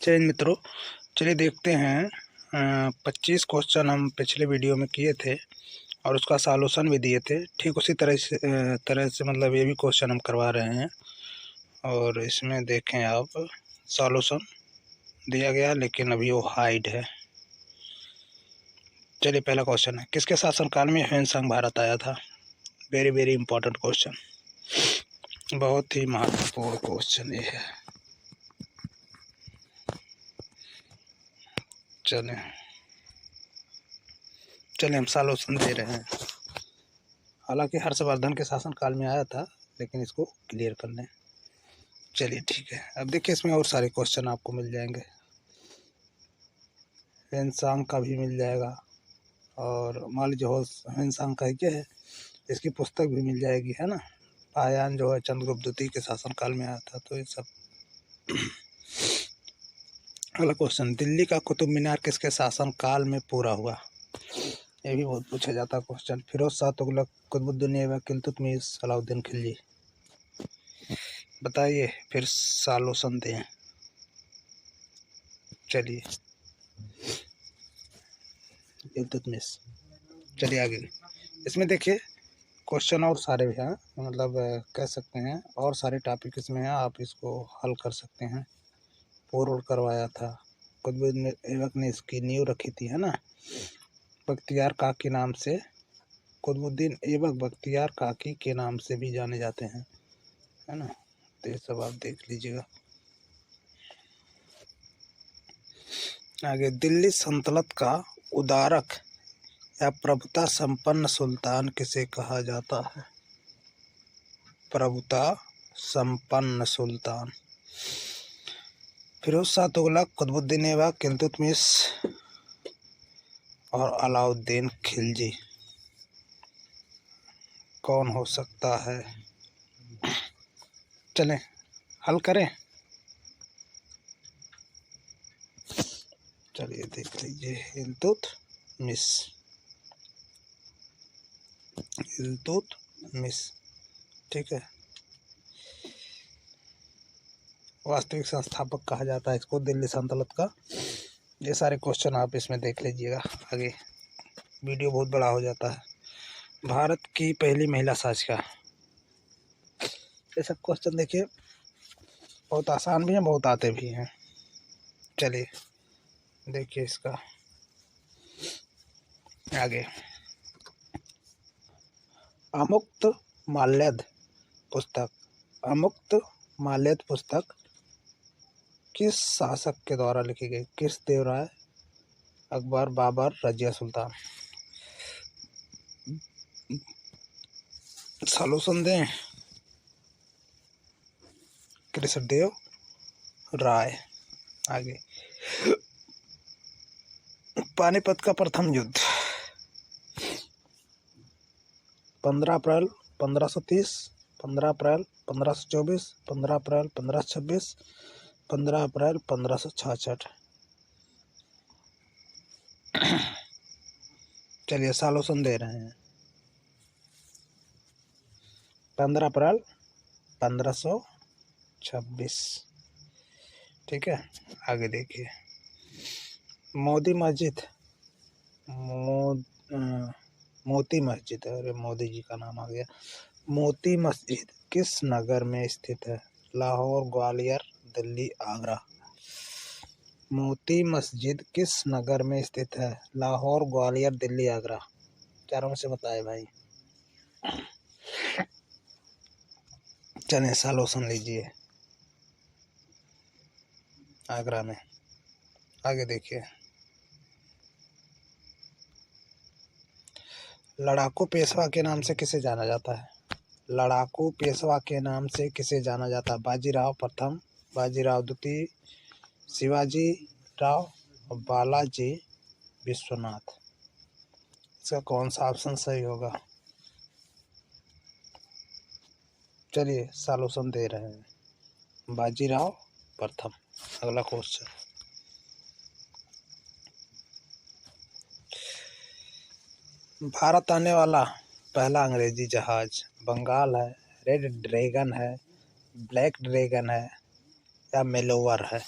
चलिए मित्रों, चलिए देखते हैं। 25 क्वेश्चन हम पिछले वीडियो में किए थे और उसका सॉल्यूशन भी दिए थे। ठीक उसी तरह से मतलब ये भी क्वेश्चन हम करवा रहे हैं। और इसमें देखें आप, सॉल्यूशन दिया गया लेकिन अभी वो हाइड है। चलिए पहला क्वेश्चन है, किसके शासनकाल में ह्वेनसांग भारत आया था? वेरी वेरी इंपॉर्टेंट क्वेश्चन, बहुत ही महत्वपूर्ण क्वेश्चन ये है। चलिए हम सॉल्यूशन दे रहे हैं। हालांकि हर्षवर्धन के शासनकाल में आया था, लेकिन इसको क्लियर कर लें। चलिए ठीक है, अब देखिए इसमें और सारे क्वेश्चन आपको मिल जाएंगे। ह्वेनसांग का भी मिल जाएगा और मान लीजिए ह्वेनसांग का क्या है, इसकी पुस्तक भी मिल जाएगी, है ना। पायान जो है चंद्रगुप्त द्वितीय के शासनकाल में आया था। तो ये सब। अगला क्वेश्चन, दिल्ली का कुतुब मीनार किसके शासनकाल में पूरा हुआ? ये भी बहुत पूछा जाता है क्वेश्चन। फिरोज शाह तुगलक, कुतुबुद्दीन ऐबक, इल्तुतमिश, अलाउद्दीन खिलजी। बताइए, फिर सॉल्यूशन दें। चलिए इल्तुतमिश। चलिए आगे। इसमें देखिए क्वेश्चन और सारे भी हैं, मतलब कह सकते हैं और सारे टॉपिक इसमें हैं, आप इसको हल कर सकते हैं। पूर्ण करवाया था, कुतुबुद्दीन ऐबक ने इसकी नींव रखी थी, है ना। बख्तियार काकी नाम से, कुतुबुद्दीन ऐबक बख्तियार काकी के नाम से भी जाने जाते हैं, है ना। तो ये सब आप देख लीजिएगा। आगे, दिल्ली सल्तनत का उदारक या प्रभुता संपन्न सुल्तान किसे कहा जाता है? प्रभुता संपन्न सुल्तान। फिरोज शाह तुगलक, कुतुबुद्दीन ऐबक, इल्तुतमिश और अलाउद्दीन खिलजी। कौन हो सकता है? चलें हल करें। चलिए देख लीजिए, इल्तुतमिश। ठीक है। वास्तविक संस्थापक कहा जाता है इसको दिल्ली सल्तनत का। ये सारे क्वेश्चन आप इसमें देख लीजिएगा। आगे वीडियो बहुत बड़ा हो जाता है। भारत की पहली महिला शासिका। ये सब क्वेश्चन देखिए बहुत आसान भी हैं, बहुत आते भी हैं। चलिए देखिए इसका आगे। अमुक्त माल्यद पुस्तक किस शासक के द्वारा लिखी गई? कृष्णदेवराय, अकबर, बाबर, रजिया सुल्तान। सॉल्यूशन दें। कृष्णदेव राय। आगे, पानीपत का प्रथम युद्ध 15 अप्रैल 1530, 15 अप्रैल 1524, 15 अप्रैल 1526, 15 अप्रैल 1566। चलिए सॉल्यूशन दे रहे हैं। 15 अप्रैल 1526। ठीक है, आगे देखिए। मोती मस्जिद, अरे मोदी जी का नाम आ गया। मोती मस्जिद किस नगर में स्थित है? लाहौर, ग्वालियर, दिल्ली, आगरा। मोती मस्जिद किस नगर में स्थित है? लाहौर, ग्वालियर, दिल्ली, आगरा। चारों में से बताए भाई। चलिए सॉल्यूशन लीजिए। आगरा में। आगे देखिए। लड़ाकू पेशवा के नाम से किसे जाना जाता है? लड़ाकू पेशवा के नाम से किसे जाना जाता है? बाजीराव प्रथम, बाजीराव द्वितीय, शिवाजी राव और बालाजी विश्वनाथ। इसका कौन सा ऑप्शन सही होगा? चलिए सॉल्यूशन दे रहे हैं। बाजीराव प्रथम। अगला क्वेश्चन, भारत आने वाला पहला अंग्रेजी जहाज बंगाल है, रेड ड्रैगन है, ब्लैक ड्रैगन है या मेलोवर है?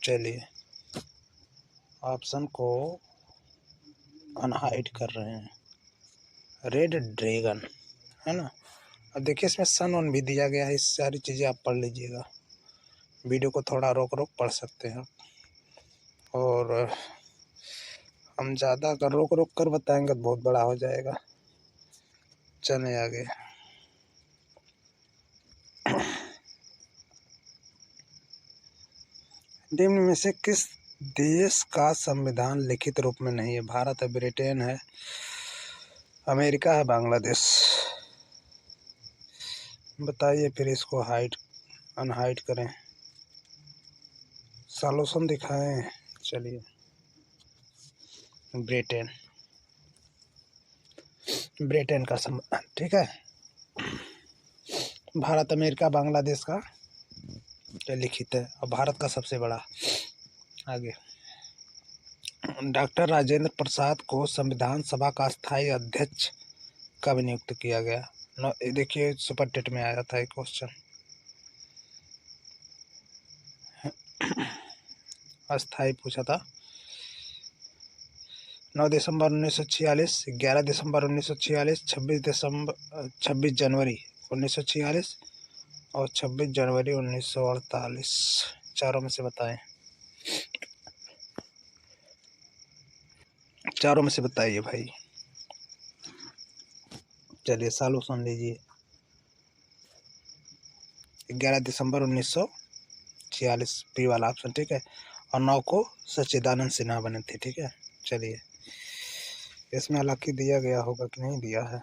चलिए ऑप्शन को अनहाइड कर रहे हैं। रेड ड्रैगन है ना। अब देखिए इसमें सन वन भी दिया गया है। इस सारी चीज़ें आप पढ़ लीजिएगा। वीडियो को थोड़ा रोक रोक पढ़ सकते हैं। और हम ज़्यादा अगर रोक रोक कर बताएंगे तो बहुत बड़ा हो जाएगा। चलें आगे। निम्न में से किस देश का संविधान लिखित रूप में नहीं है? भारत है, ब्रिटेन है, अमेरिका है, बांग्लादेश। बताइए फिर इसको हाइड अनहाइड करें, सॉल्यूशन दिखाएं। चलिए ब्रिटेन, ब्रिटेन का संविधान ठीक है। भारत, अमेरिका, बांग्लादेश का लिखित है और भारत का सबसे बड़ा। आगे। डॉक्टर राजेंद्र प्रसाद को संविधान सभा का स्थायी अध्यक्ष कब नियुक्त किया गया? देखिए सुपर टेट में आया था एक क्वेश्चन। अस्थाई पूछा था। 9 दिसंबर 1946, 11 दिसंबर 1946, 26 जनवरी 1946 और 26 जनवरी 1948। चारों में से बताएं। चारों में से बताइए भाई। चलिए सालों सुन लीजिए। 11 दिसंबर 1946 पी वाला ऑप्शन ठीक है। और 9 को सच्चिदानंद सिन्हा बने थे ठीक है। चलिए इसमें हालांकि दिया गया होगा कि नहीं दिया है।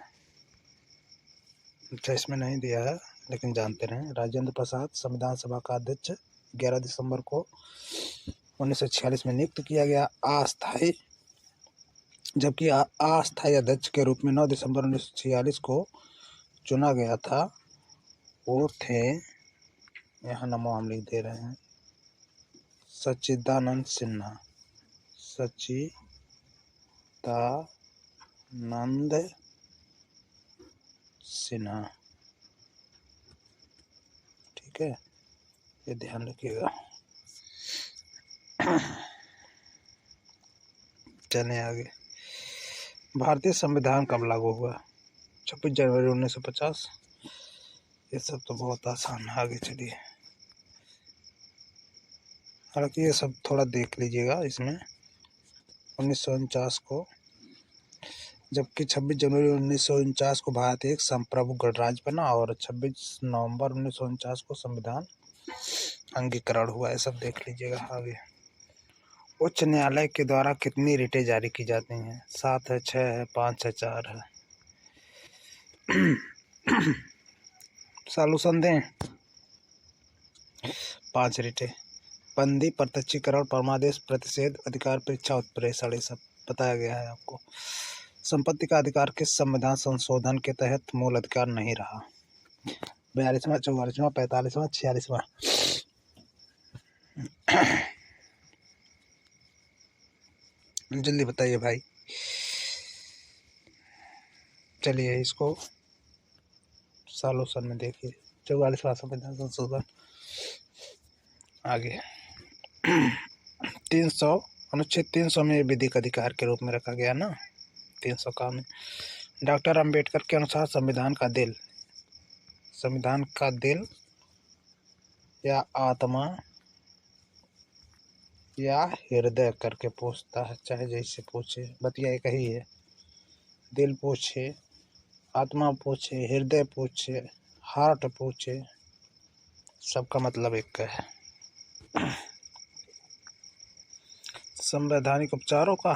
अच्छा इसमें नहीं दिया है लेकिन जानते रहें। राजेंद्र प्रसाद संविधान सभा का अध्यक्ष 11 दिसंबर को 1946 में नियुक्त किया गया अस्थायी, जबकि अस्थायी अध्यक्ष के रूप में 9 दिसंबर 1946 को चुना गया था। वो थे, यहाँ नाम हम लिख दे रहे हैं, सच्चिदानंद सिन्हा। सच्चिदानंद सिन्हा ठीक है, ये ध्यान रखिएगा। चलें आगे। भारतीय संविधान कब लागू हुआ? 26 जनवरी 1950। ये सब तो बहुत आसान है। आगे चलिए। हालांकि ये सब थोड़ा देख लीजिएगा इसमें। 1949 को, जबकि 26 जनवरी 1949 को भारत एक संप्रभु गणराज्य बना और 26 नवंबर 1949 को संविधान अंगीकरण हुआ। ये सब देख लीजिएगा। आगे। उच्च न्यायालय के द्वारा कितनी रिटें जारी की जाती हैं? 7 है, 6 है, 5 है, 4 है। सॉल्यूशन दें। 5 रिटें। बंदी, प्रत्यक्षीकरण, परमादेश, प्रतिषेध, अधिकार परीक्षा, उत्प्रेषण, ये सब बताया गया है आपको। संपत्ति का अधिकार किस संविधान संशोधन के तहत मूल अधिकार नहीं रहा? 42वां, 44वां, 45वां, 46वां। जल्दी बताइए भाई। चलिए इसको सॉल्यूशन में देखिए। 44वां संविधान संशोधन। आगे। 300 अनुच्छेद 300 में विधिक अधिकार के रूप में रखा गया ना। 300 का में डॉक्टर अंबेडकर के अनुसार संविधान का दिल या आत्मा या हृदय करके पूछता है, चाहे जैसे पूछे, बतिया एक ही है। दिल पूछे, आत्मा पूछे, हृदय पूछे, हार्ट पूछे, सबका मतलब एक है। संवैधानिक उपचारों का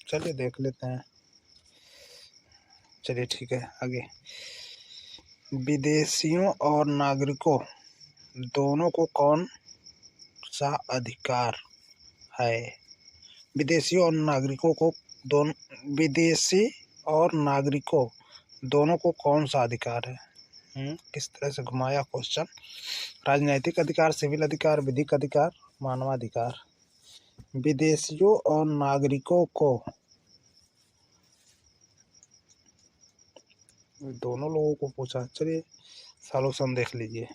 चलिए देख लेते हैं। चलिए ठीक है आगे। विदेशियों और नागरिकों दोनों को कौन सा अधिकार है? विदेशी और नागरिकों दोनों को कौन सा अधिकार है? किस तरह से घुमाया क्वेश्चन। राजनैतिक अधिकार, सिविल अधिकार, विधिक अधिकार, मानवाधिकार। विदेशियों और नागरिकों को, दोनों लोगों को पूछा। चलिए सॉल्यूशन देख लीजिए।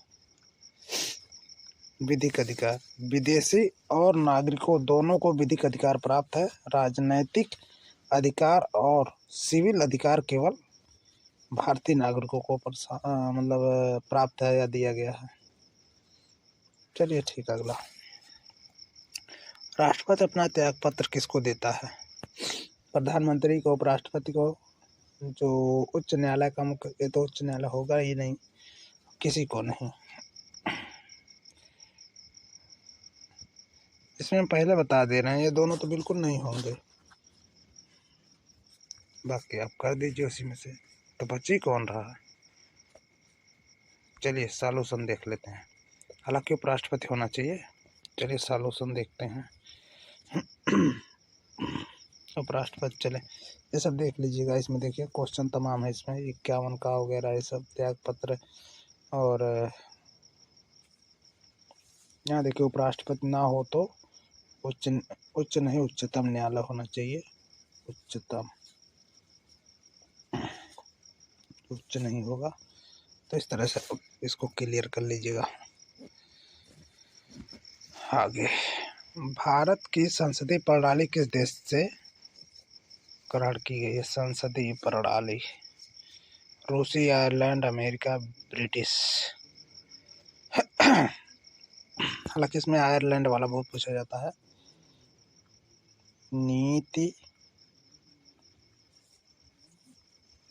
विधिक अधिकार, विदेशी और नागरिकों दोनों को विधिक अधिकार प्राप्त है। राजनैतिक अधिकार और सिविल अधिकार केवल भारतीय नागरिकों को मतलब प्राप्त है या दिया गया है। चलिए ठीक है, अगला। राष्ट्रपति अपना त्याग पत्र किसको देता है? प्रधानमंत्री को, उपराष्ट्रपति को, जो उच्च न्यायालय का मुख्य, ये तो उच्च न्यायालय होगा ही नहीं, किसी को नहीं। इसमें पहले बता दे रहे हैं, ये दोनों तो बिल्कुल नहीं होंगे, बाकी आप कर दीजिए उसी में से। तो बची कौन रहा? चलिए सॉल्यूशन देख लेते हैं। हालांकि उपराष्ट्रपति होना चाहिए। चलिए सॉल्यूशन देखते हैं। उपराष्ट्रपति, चले ये सब देख लीजिएगा। इसमें देखिए क्वेश्चन तमाम है इसमें, 51 का वगैरह ये सब त्याग पत्र। और यहाँ देखिए उपराष्ट्रपति ना हो तो उच्च नहीं उच्चतम न्यायालय होना चाहिए। उच्चतम, उच्च नहीं होगा। तो इस तरह से इसको क्लियर कर लीजिएगा। आगे, भारत की संसदीय प्रणाली किस देश से ग्रहण की गई है? संसदीय प्रणाली रूसी, आयरलैंड, अमेरिका, ब्रिटिश। हालांकि इसमें आयरलैंड वाला बहुत पूछा जाता है। नीति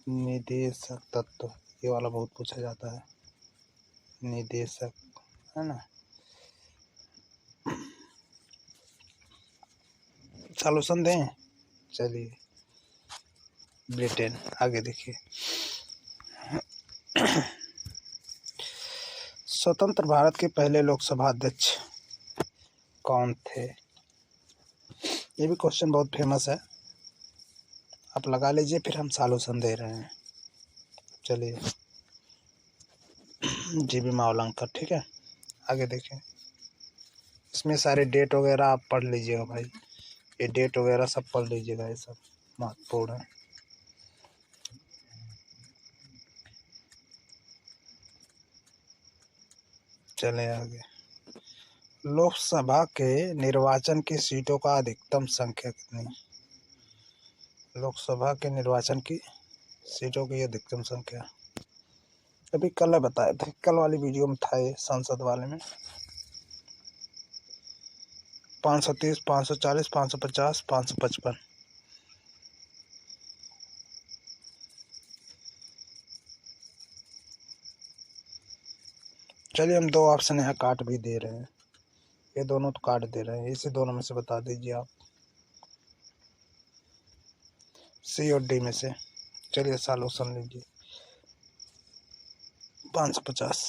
निदेशक तत्व, ये वाला बहुत पूछा जाता है। निदेशक है ना। सॉल्यूशन दें? चलिए ब्रिटेन। आगे देखिए, स्वतंत्र भारत के पहले लोकसभा अध्यक्ष कौन थे? ये भी क्वेश्चन बहुत फेमस है, आप लगा लीजिए, फिर हम सॉल्यूशन दे रहे हैं। चलिए, जीबी मावलंकर। ठीक है, आगे देखें। इसमें सारे डेट वगैरह आप पढ़ लीजिएगा भाई, ये डेट वगैरह सब पढ़ लीजिएगा, ये सब महत्वपूर्ण है। चले आगे, लोकसभा के निर्वाचन की सीटों का अधिकतम संख्या कितनी? लोकसभा के निर्वाचन की सीटों की अधिकतम संख्या अभी कल बताए थे, कल वाली वीडियो में था ये, संसद वाले में। 530, 540, 550, 555। चलिए हम दो ऑप्शन यहाँ काट भी दे रहे हैं, ये दोनों तो काट दे रहे हैं, इसी दोनों में से बता दीजिए आप, सी और डी में से। चलिए सॉल्यूशन लीजिए। 550,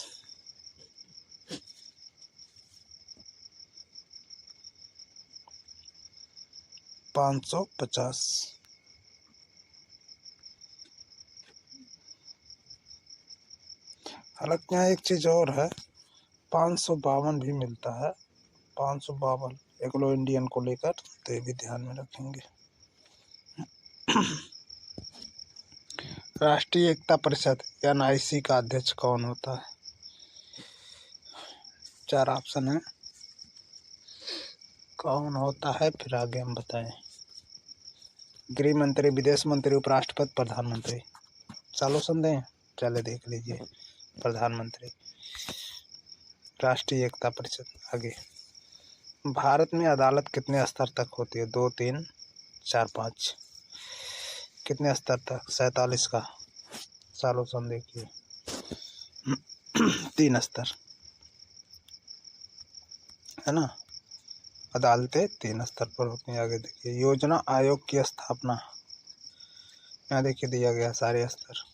550। हालांकि यहाँ एक चीज़ और है, 552 भी मिलता है। 552 एंग्लो इंडियन को लेकर, तो ये भी ध्यान में रखेंगे। राष्ट्रीय एकता परिषद NIC का अध्यक्ष कौन होता है? 4 ऑप्शन है, कौन होता है फिर आगे हम बताएं। गृह मंत्री, विदेश मंत्री, उपराष्ट्रपति, प्रधानमंत्री। सॉल्यूशन दें? चले देख लीजिए, प्रधानमंत्री। राष्ट्रीय एकता परिषद। आगे, भारत में अदालत कितने स्तर तक होती है? 2, 3, 4, 5। कितने स्तर तक? 47 का। सॉल्यूशन देखिए। 3 स्तर है ना, अदालतें 3 स्तर पर होती हैं। आगे देखिए, योजना आयोग की स्थापना, यहाँ देखिए दिया गया सारे स्तर।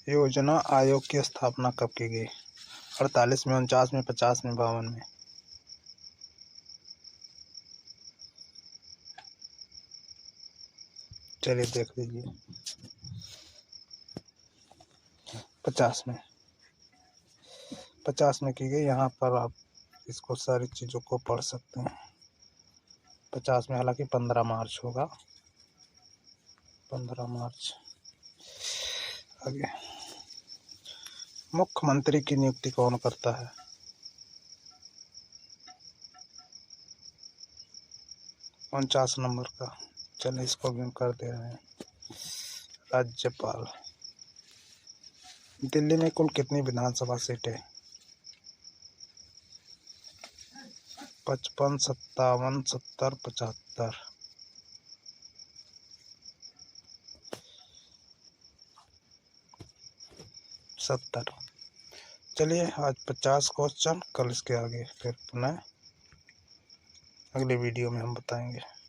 योजना आयोग की स्थापना कब की गई? 48 में, 49 में, 50 में, 52 में। चलिए देख लीजिए, 50 में। 50 में की गई। यहाँ पर आप इसको सारी चीज़ों को पढ़ सकते हैं। 50 में, हालांकि 15 मार्च होगा, 15 मार्च। आगे, मुख्यमंत्री की नियुक्ति कौन करता है? 49 नंबर का। चलिए इसको भी हम कर दे रहे हैं। राज्यपाल। दिल्ली में कुल कितनी विधानसभा सीटें? 55, 57, 70, 75। 70। चलिए आज 50 क्वेश्चन, कल इसके आगे फिर पुनः अगले वीडियो में हम बताएंगे।